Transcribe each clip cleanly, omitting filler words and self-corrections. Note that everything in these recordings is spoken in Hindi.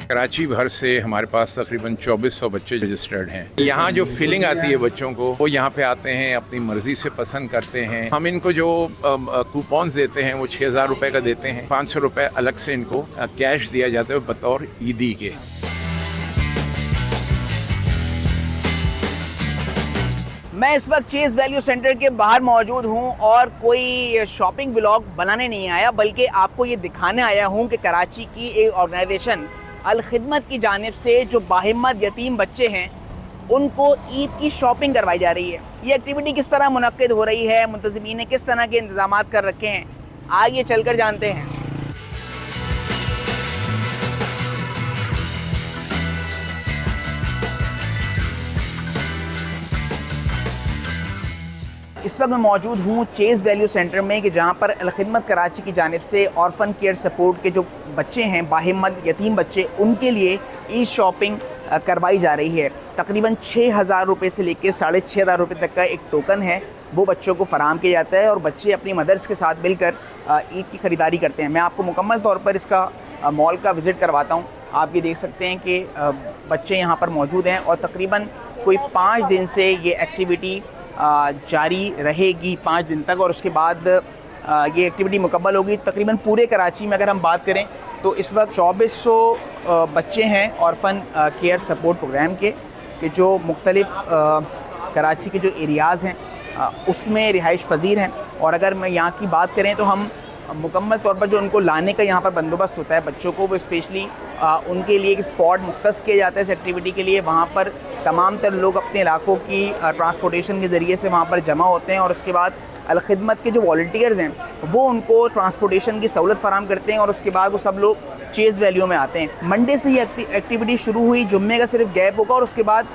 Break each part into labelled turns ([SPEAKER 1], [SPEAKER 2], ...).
[SPEAKER 1] कराची भर से हमारे पास तकरीबन 2400 बच्चे रजिस्टर्ड हैं। यहाँ जो फीलिंग आती है बच्चों को, वो यहाँ पे आते हैं, अपनी मर्जी से पसंद करते हैं। हम इनको जो कूपन्स देते हैं वो 6000 रुपये का देते हैं। 500 रुपये अलग से इनको कैश दिया जाता है बतौर ईदी के।
[SPEAKER 2] मैं इस वक्त चेज़ वैल्यू सेंटर के बाहर मौजूद हूं और कोई शॉपिंग व्लॉग बनाने नहीं आया, बल्कि आपको ये दिखाने आया हूं कि कराची की एक ऑर्गेनाइजेशन अल खिदमत की जानिब से जो बाहिम्मत यतीम बच्चे हैं उनको ईद की शॉपिंग करवाई जा रही है। ये एक्टिविटी किस तरह मुनक्किद हो रही है, मुंतज़मीन ने किस तरह के इंतज़ाम कर रखे हैं, आइए चलकर जानते हैं। इस वक्त मैं मौजूद हूँ चेज़ वैल्यू सेंटर में कि जहाँ पर अल खिदमत कराची की जानिब से ऑर्फन केयर सपोर्ट के जो बच्चे हैं, बाहिम्मत यतीम बच्चे, उनके लिए ईद शॉपिंग करवाई जा रही है। तकरीबन 6000 रुपये से लेकर 6500 रुपये तक का एक टोकन है, वो बच्चों को फ़राहम किया जाता है और बच्चे अपनी मदर्स के साथ मिलकर ईद की ख़रीदारी करते हैं। मैं आपको मुकम्मल तौर पर इसका मॉल का विज़िट करवाता हूँ। आप ये देख सकते हैं कि बच्चे यहाँ पर मौजूद हैं और तकरीबन कोई 5 दिन से ये एक्टिविटी जारी रहेगी, 5 दिन तक, और उसके बाद ये एक्टिविटी मुकम्मल होगी। तकरीबन पूरे कराची में अगर हम बात करें तो इस वक्त 2400 बच्चे हैं ऑर्फन केयर सपोर्ट प्रोग्राम के जो मुख्तलिफ़ कराची के जो एरियाज़ हैं उसमें रिहाइश पजीर हैं। और अगर मैं यहाँ की बात करें तो हम मुकम्मल तौर पर जो उनको लाने का यहाँ पर बंदोबस्त होता है बच्चों को, वो स्पेशली उनके लिए एक स्पॉट मुख्तस किया जाता है इस एक्टिविटी के लिए। वहाँ पर तमाम तर लोग अपने इलाकों की ट्रांसपोर्टेशन के ज़रिए से वहाँ पर जमा होते हैं और उसके बाद अल खिदमत के जो वॉलंटियर्स हैं वो उनको ट्रांसपोर्टेशन की सहूलत फ़राहम करते हैं और उसके बाद वो सब लोग चेज़ वैल्यू में आते हैं। मंडे से ये एक्टिविटी शुरू हुई, जुम्मे का सिर्फ गैप होगा और उसके बाद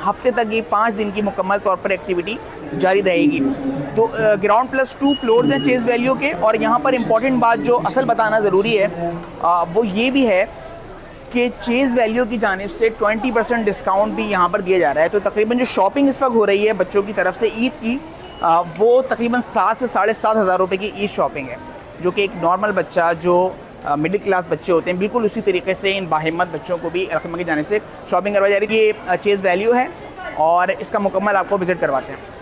[SPEAKER 2] हफ्ते तक ये 5 दिन की मुकम्मल तौर पर एक्टिविटी जारी रहेगी। तो ग्राउंड प्लस 2 फ्लोर्स हैं चेज़ वैल्यू के। और यहाँ पर इम्पॉर्टेंट बात जो असल बताना ज़रूरी है वो ये भी है कि चेज़ वैल्यू की जानिब से 20% डिस्काउंट भी यहाँ पर दिया जा रहा है। तो तकरीबन जो शॉपिंग इस वक्त हो रही है बच्चों की तरफ से ईद की, वो तकरीबन 7 से 7500 रुपये की ईद शॉपिंग है, जो कि एक नॉर्मल बच्चा जो मिडिल क्लास बच्चे होते हैं, बिल्कुल उसी तरीके से इन बाहिम्मत बच्चों को भी अल खिदमत की जानिब से शॉपिंग करवाई जा रही है। ये चेज़ वैल्यू है और इसका मुकम्मल आपको विज़िट करवाते हैं।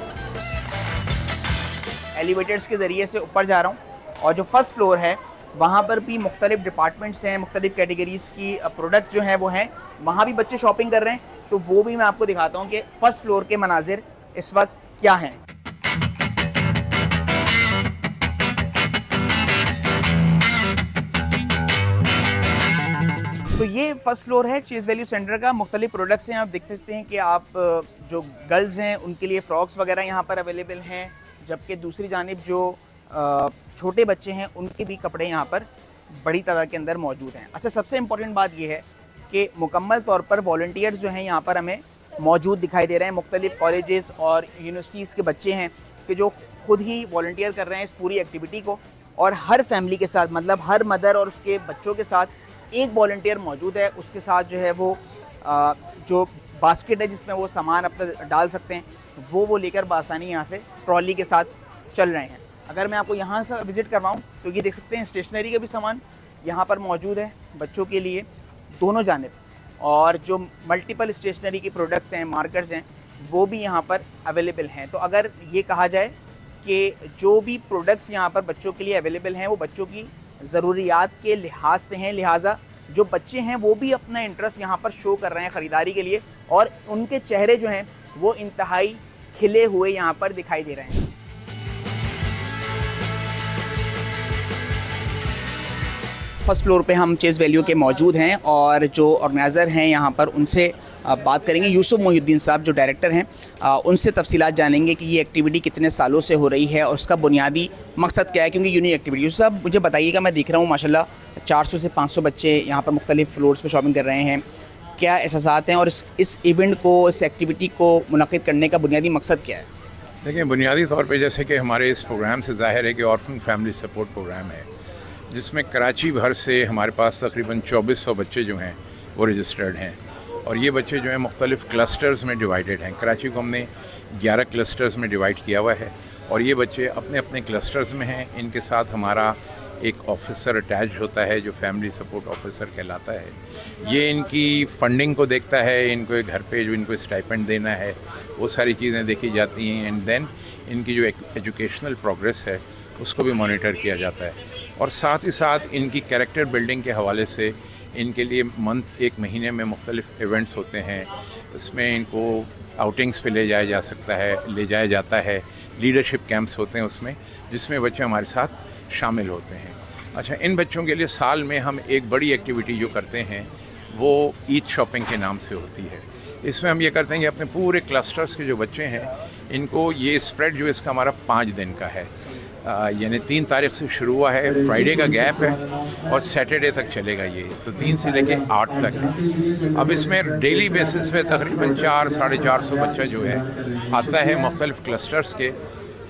[SPEAKER 2] एलिवेटर्स के ज़रिए से ऊपर जा रहा हूँ और जो फर्स्ट फ्लोर है वहाँ पर भी मुख्तलिफ़ डिपार्टमेंट्स हैं, मुख्तलिफ़ कैटेगरीज़ की प्रोडक्ट्स जो हैं वो हैं, वहाँ भी बच्चे शॉपिंग कर रहे हैं। तो वो भी मैं आपको दिखाता हूँ कि फ़र्स्ट फ्लोर के मनाजिर इस वक्त क्या हैं। तो ये फर्स्ट फ्लोर है चेज़ वैल्यू सेंटर का। मुख्तलिफ प्रोडक्ट्स हैं, आप देख सकते हैं कि आप जो गर्ल्स हैं उनके लिए फ़्रॉक्स वगैरह यहाँ पर अवेलेबल हैं, जबकि दूसरी जानिब जो छोटे बच्चे हैं उनके भी कपड़े यहाँ पर बड़ी तादाद के अंदर मौजूद हैं। अच्छा, सबसे इम्पॉर्टेंट बात यह है कि मुकम्मल तौर पर वॉलंटियर्स जो हैं यहाँ पर हमें मौजूद दिखाई दे रहे हैं। मुख्तलिफ़ कॉलेजेस और यूनिवर्सिटीज़ के बच्चे हैं कि जो खुद ही वॉलंटियर कर रहे हैं इस पूरी एक्टिविटी को, और हर फैमिली के साथ, मतलब हर मदर और उसके बच्चों के साथ एक वॉलंटियर मौजूद है। उसके साथ जो है वो जो बास्केट है जिसमें वो सामान अपना डाल सकते हैं, वो लेकर बासानी यहाँ से ट्रॉली के साथ चल रहे हैं। अगर मैं आपको यहाँ से विज़िट करवाऊँ तो ये देख सकते हैं स्टेशनरी का भी सामान यहाँ पर मौजूद है बच्चों के लिए दोनों जानिब, और जो मल्टीपल स्टेशनरी के प्रोडक्ट्स हैं, मार्कर्स हैं, वो भी यहाँ पर अवेलेबल हैं। तो अगर ये कहा जाए कि जो भी प्रोडक्ट्स यहाँ पर बच्चों के लिए अवेलेबल हैं वो बच्चों की ज़रूरियात के लिहाज से हैं, लिहाजा जो बच्चे हैं वो भी अपना इंटरेस्ट यहाँ पर शो कर रहे हैं ख़रीदारी के लिए, और उनके चेहरे जो हैं वो इंतहाई खिले हुए यहाँ पर दिखाई दे रहे हैं। फर्स्ट फ्लोर पे हम चेज़ वैल्यू के मौजूद हैं और जो ऑर्गेनाइज़र हैं यहाँ पर उनसे बात करेंगे। यूसुफ मोहिउद्दीन साहब जो डायरेक्टर हैं, उनसे तफसीलात जानेंगे कि ये एक्टिविटी कितने सालों से हो रही है और उसका बुनियादी मकसद क्या है, क्योंकि यूनिक एक्टिविटी। यूसुफ साहब मुझे बताइएगा, मैं देख रहा हूँ माशाल्लाह 400 से 500 बच्चे यहाँ पर मुख्तलिफ़ फ्लोर्स पे शॉपिंग कर रहे हैं, क्या एहसासात हैं और इस इवेंट को, इस एक्टिविटी को मुनक़्क़िद करने का बुनियादी मकसद क्या है?
[SPEAKER 1] देखिए, बुनियादी तौर पर जैसे कि हमारे इस प्रोग्राम से ज़ाहिर है कि ऑर्फन फैमिली सपोर्ट प्रोग्राम है, जिसमें कराची भर से हमारे पास तकरीबन 2400 बच्चे जो हैं वो रजिस्टर्ड हैं, और ये बच्चे जो हैं मुख्तलिफ़ क्लस्टर्स में डिवाइडेड हैं। कराची को हमने 11 क्लस्टर्स में डिवाइड किया हुआ है और ये बच्चे अपने अपने क्लस्टर्स में हैं। इनके साथ हमारा एक ऑफिसर अटैच होता है जो फैमिली सपोर्ट ऑफिसर कहलाता है। ये इनकी फंडिंग को देखता है, इनको एक घर पे जो इनको स्टाइपेंड देना है वो सारी चीज़ें देखी जाती हैं, एंड देन इनकी जो एजुकेशनल प्रोग्रेस है उसको भी मॉनिटर किया जाता है। और साथ ही साथ इनकी कैरेक्टर बिल्डिंग के हवाले से इनके लिए एक महीने में मुख्तलिफ इवेंट्स होते हैं, उसमें इनको आउटिंग्स पे ले जाया जाता है, लीडरशिप कैंप्स होते हैं उसमें, जिसमें बच्चे हमारे साथ शामिल होते हैं। अच्छा, इन बच्चों के लिए साल में हम एक बड़ी एक्टिविटी जो करते हैं वो ईद शॉपिंग के नाम से होती है। इसमें हम ये करते हैं कि अपने पूरे क्लस्टर्स के जो बच्चे हैं इनको ये स्प्रेड जो इसका हमारा 5 दिन का है, यानी 3 तारीख से शुरू हुआ है, फ्राइडे का गैप है और सैटरडे तक चलेगा ये, तो 3 से लेके 8 तक है। अब इसमें डेली बेसिस पे तकरीबन 400-450 बच्चा जो है आता है मुख्तलिफ क्लस्टर्स के,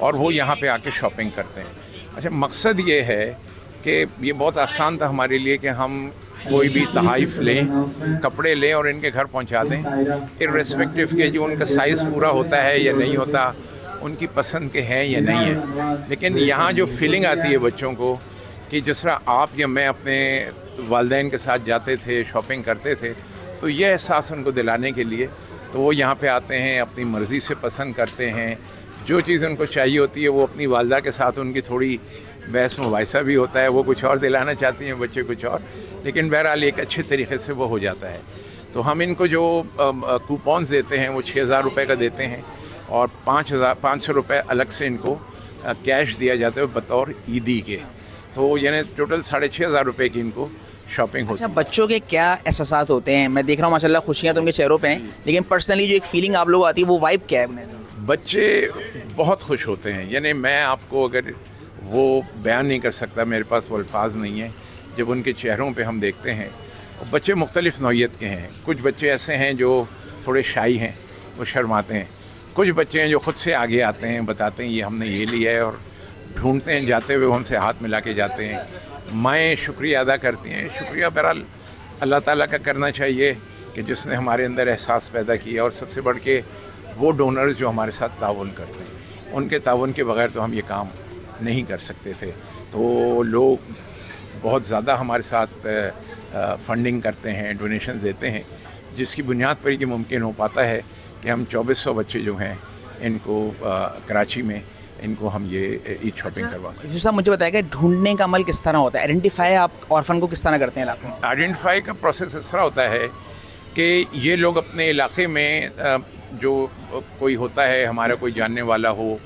[SPEAKER 1] और वो यहाँ पे आके शॉपिंग करते हैं। अच्छा, मकसद ये है कि ये बहुत आसान था हमारे लिए कि हम कोई भी तहाइफ लें, कपड़े लें और इनके घर पहुँचा दें, इर्रेस्पेक्टिव के जो उनका साइज़ पूरा होता है या नहीं होता, उनकी पसंद के हैं या नहीं है। लेकिन यहाँ जो फीलिंग आती है बच्चों को कि जिस तरह आप या मैं अपने वालिदैन के साथ जाते थे, शॉपिंग करते थे, तो ये एहसास उनको दिलाने के लिए तो वो यहाँ पे आते हैं, अपनी मर्ज़ी से पसंद करते हैं, जो चीज़ उनको चाहिए होती है वो अपनी वालदा के साथ उनकी थोड़ी बहस मुबाहिसा भी होता है, वो कुछ और दिलाना चाहती हैं, बच्चे कुछ और, लेकिन बहरहाल एक अच्छे तरीके से वो हो जाता है। तो हम इनको जो कूपन्स देते हैं वो 6,000 रुपये का देते हैं और 500 रुपये अलग से इनको कैश दिया जाता है बतौर ईदी के, तो यानी टोटल 6,500 रुपये की इनको शॉपिंग होती है।
[SPEAKER 2] अच्छा, बच्चों के क्या एहसासात होते हैं? मैं देख रहा हूँ माशाल्लाह खुशियाँ तो उनके चेहरों पे हैं, लेकिन पर्सनली जो एक फीलिंग आप लोगों को आती है वो वाइब क्या है?
[SPEAKER 1] बच्चे बहुत खुश होते हैं, यानी मैं आपको अगर वो बयान नहीं कर सकता, मेरे पास वो अल्फाज नहीं है। जब उनके चेहरों पे हम देखते हैं, बच्चे मुख्तलिफ़ नौइयत के हैं। कुछ बच्चे ऐसे हैं जो थोड़े शाई हैं, वो शर्माते हैं। कुछ बच्चे हैं जो ख़ुद से आगे आते हैं, बताते हैं ये हमने ये लिया है, और ढूंढते हैं, जाते हुए हमसे हाथ मिला के जाते हैं। माएँ शुक्रिया अदा करती हैं। शुक्रिया बहरहाल अल्लाह ताला का करना चाहिए कि जिसने हमारे अंदर एहसास पैदा किया, और सबसे बढ़ के वो डोनर्स जो हमारे साथ ताउन करते हैं, उनके ताउन के बगैर तो हम ये काम नहीं कर सकते थे। तो लोग बहुत ज़्यादा हमारे साथ फंडिंग करते हैं, डोनेशन देते हैं, जिसकी बुनियाद पर ये मुमकिन हो पाता है कि हम 2400 बच्चे जो हैं इनको कराची में इनको हम ये ईद शॉपिंग करवा सकते हैं।
[SPEAKER 2] यूसुफ साहब, मुझे बताइए कि ढूंढने का अमल किस तरह होता है? आइडेंटिफाई आप ऑर्फन को किस तरह करते हैं इलाके में?
[SPEAKER 1] आइडेंटिफाई का प्रोसेस इस तरह होता है कि ये लोग अपने इलाके में जो कोई होता है, हमारा कोई जानने वाला हो,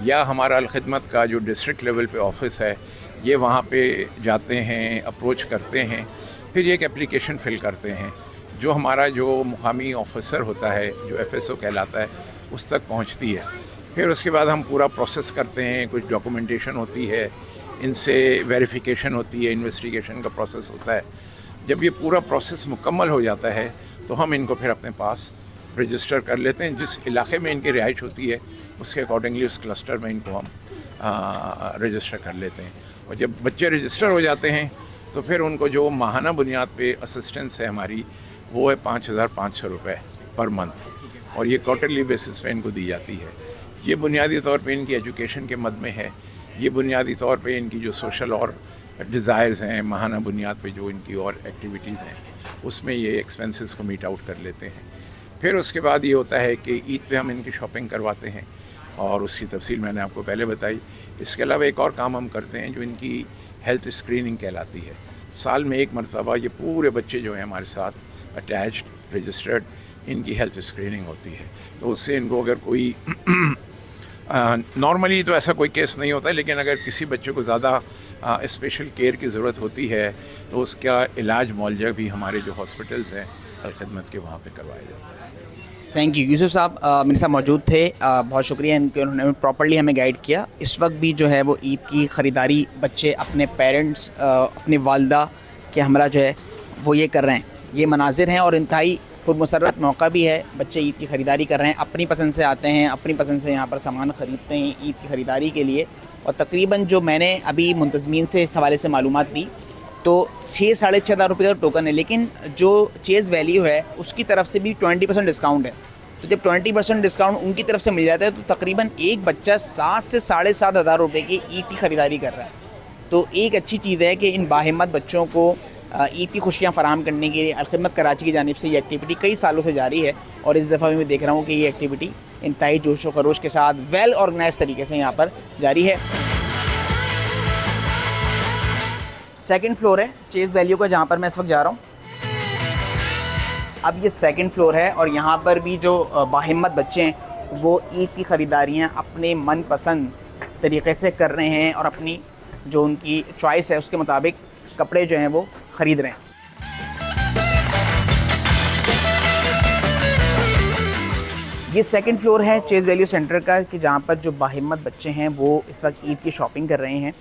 [SPEAKER 1] या हमारा अलखिदमत का जो डिस्ट्रिक्ट लेवल पे ऑफिस है, ये वहाँ पे जाते हैं, अप्रोच करते हैं, फिर एक एप्लीकेशन फ़िल करते हैं, जो हमारा जो मुकामी ऑफिसर होता है, जो FSO कहलाता है, उस तक पहुँचती है। फिर उसके बाद हम पूरा प्रोसेस करते हैं, कुछ डॉक्यूमेंटेशन होती है, इनसे वेरिफिकेशन होती है, इन्वेस्टिगेशन का प्रोसेस होता है। जब ये पूरा प्रोसेस मुकम्मल हो जाता है तो हम इनको फिर अपने पास रजिस्टर कर लेते हैं। जिस इलाके में इनकी रिहाइश होती है उसके अकॉर्डिंगली उस क्लस्टर में इनको हम रजिस्टर कर लेते हैं। और जब बच्चे रजिस्टर हो जाते हैं तो फिर उनको जो माहाना बुनियाद पे असिस्टेंस है हमारी, वो है 5,500 रुपये पर मंथ, और ये क्वार्टरली बेसिस पे इनको दी जाती है। ये बुनियादी तौर पे इनकी एजुकेशन के मद में है। ये बुनियादी तौर पे इनकी जो सोशल और डिज़ायर्स हैं, माहाना बुनियाद पे जो इनकी और एक्टिविटीज़ हैं, उसमें ये एक्सपेंसेस को मीट आउट कर लेते हैं। फिर उसके बाद ये होता है कि ईद पे हम इनकी शॉपिंग करवाते हैं, और उसकी तफसील मैंने आपको पहले बताई। इसके अलावा एक और काम हम करते हैं जो इनकी हेल्थ स्क्रीनिंग कहलाती है। साल में एक मरतबा ये पूरे बच्चे जो हैं हमारे साथ अटैच्ड, रजिस्टर्ड, इनकी हेल्थ स्क्रीनिंग होती है। तो उससे इनको अगर कोई नॉर्मली तो ऐसा कोई केस नहीं होता है, लेकिन अगर किसी बच्चे को ज़्यादा स्पेशल केयर की ज़रूरत होती है तो उसका इलाज मुआलजा भी हमारे जो हॉस्पिटल्स हैं अलखिदमत के, वहाँ पे करवाया जाता है।
[SPEAKER 2] Thank you. यूसुफ साहब मेरे साथ मौजूद थे, बहुत शुक्रिया इनके, उन्होंने प्रॉपर्ली हमें गाइड किया। इस वक्त भी जो है वो ईद की ख़रीदारी बच्चे अपने पेरेंट्स, अपनी वालदा के हमरा जो है वो ये कर रहे हैं। ये मनाजिर हैं और इंतहाई पुरमसरत मौका भी है। बच्चे ईद की ख़रीदारी कर रहे हैं, अपनी पसंद से आते हैं, अपनी पसंद से यहाँ पर सामान ख़रीदते हैं ईद की ख़रीदारी के लिए। और तकरीबन जो मैंने अभी मुंतज़मीन से इस हवाले से मालूमात दी तो 6-6.5 हज़ार रुपये का टोकन है, लेकिन जो चेज़ वैल्यू है उसकी तरफ से भी 20% डिस्काउंट है। तो जब 20% डिस्काउंट उनकी तरफ से मिल जाता है तो तकरीबन एक बच्चा 7 से 7.5 हज़ार रुपये की ईद की ख़रीदारी कर रहा है। तो एक अच्छी चीज़ है कि इन बाहिम्मत बच्चों को ईद की खुशियाँ फ़राहम करने के लिए अलखिदमत कराची की जानिब से ये एक्टिविटी कई सालों से जारी है और इस दफ़ा भी मैं देख रहा हूँ कि ये एक्टिविटी इंतहाई जोश व खरोश के साथ वेल ऑर्गेनाइज तरीके से यहाँ पर जारी है। सेकंड फ्लोर है चेज़ वैल्यू का, जहाँ पर मैं इस वक्त जा रहा हूँ। अब ये सेकंड फ्लोर है और यहाँ पर भी जो बाहिम्मत बच्चे हैं वो ईद की ख़रीदारियाँ अपने मनपसंद तरीक़े से कर रहे हैं और अपनी जो उनकी चॉइस है उसके मुताबिक कपड़े जो हैं वो ख़रीद रहे हैं। ये सेकंड फ्लोर है चेज़ वैल्यू सेंटर का कि जहाँ पर जो बाहिम्मत बच्चे हैं वो इस वक्त ईद की शॉपिंग कर रहे हैं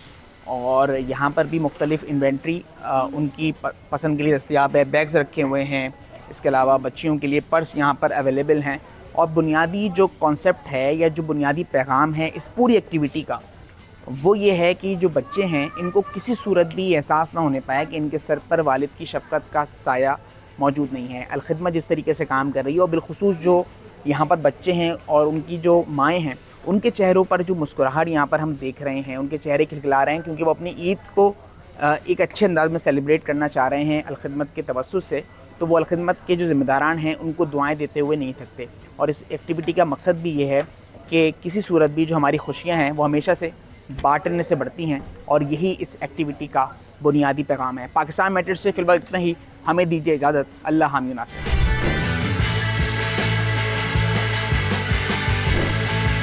[SPEAKER 2] और यहाँ पर भी मुख्तलिफ़ इन्वेंट्री उनकी पसंद के लिए दस्तयाब है। बैग्स रखे हुए हैं, इसके अलावा बच्चियों के लिए पर्स यहाँ पर अवेलेबल हैं और बुनियादी जो कॉन्सेप्ट है या जो बुनियादी पैगाम है इस पूरी एक्टिविटी का वो ये है कि जो बच्चे हैं इनको किसी सूरत भी एहसास ना होने पाए कि इनके सर पर वालिद की शफ़क़त का साया मौजूद नहीं है। अलखिदमत जिस तरीके से काम कर रही है और बिलखुसूस जो यहाँ पर बच्चे हैं और उनकी जो माएँ हैं उनके चेहरों पर जो मुस्कुराहट यहाँ पर हम देख रहे हैं, उनके चेहरे खिलखिला रहे हैं क्योंकि वो अपनी ईद को एक अच्छे अंदाज में सेलिब्रेट करना चाह रहे हैं अलखिदमत के तवस्सुस से। तो वो अलखिदमत के जो ज़िम्मेदारान हैं उनको दुआएं देते हुए नहीं थकते और इस एक्टिविटी का मकसद भी ये है कि किसी सूरत भी जो हमारी खुशियाँ हैं वो हमेशा से बांटने से बढ़ती हैं और यही इस एक्टिविटी का बुनियादी पैगाम है। पाकिस्तान मैटर्स से फ़िलहाल इतना ही। हमें दीजिए इजाज़त। अल्लाह हामी नासिर।